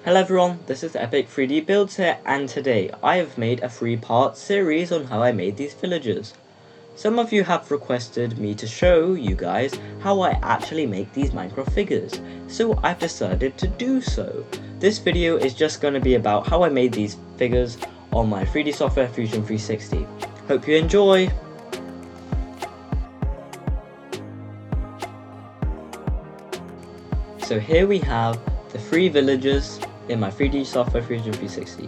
Hello everyone, this is Epic 3D Builds here, and today I have made a 3-part series on how I made these villagers. Some of you have requested me to show you guys how I actually make these Minecraft figures, so I've decided to do so. This video is just going to be about how I made these figures on my 3D software Fusion 360. Hope you enjoy! So here we have the 3 villagers in my 3D software Fusion 360.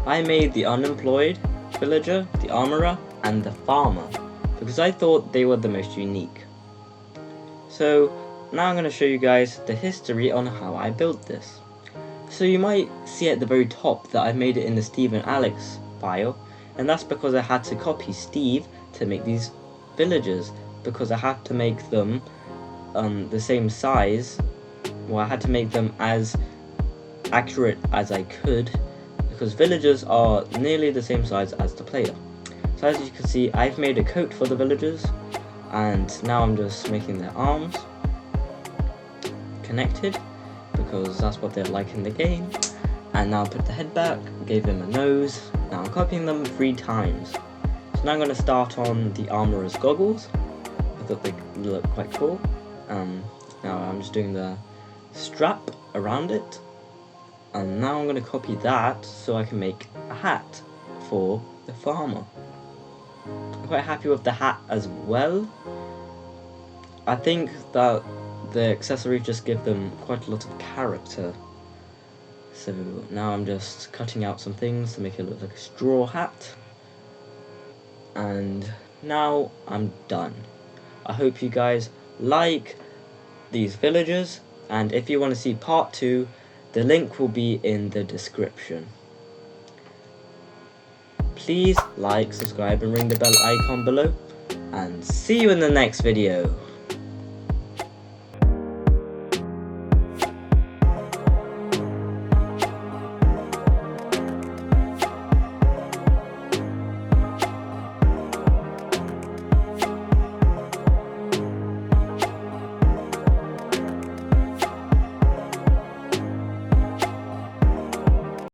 I made the unemployed villager, the armorer, and the farmer because I thought they were the most unique. So now I'm going to show you guys the history on how I built this. So you might see at the very top that I made it in the Steve and Alex file, and that's because I had to copy Steve to make these villagers, because I had to make them the same size. Well, I had to make them as accurate as I could, because villagers are nearly the same size as the player. So as you can see, I've made a coat for the villagers, and now I'm just making their arms connected because that's what they're like in the game. And now I put the head back, gave them a nose. Now I'm copying them 3 times. So now I'm going to start on the armorer's goggles. I thought they look quite cool. Now I'm just doing the strap around it, and now I'm going to copy that so I can make a hat for the farmer. I'm quite happy with the hat as well. I think that the accessories just give them quite a lot of character. So now I'm just cutting out some things to make it look like a straw hat, and now I'm done. I hope you guys like these villagers, and if you want to see part 2, the link will be in the description. Please like, subscribe, and ring the bell icon below, and see you in the next video.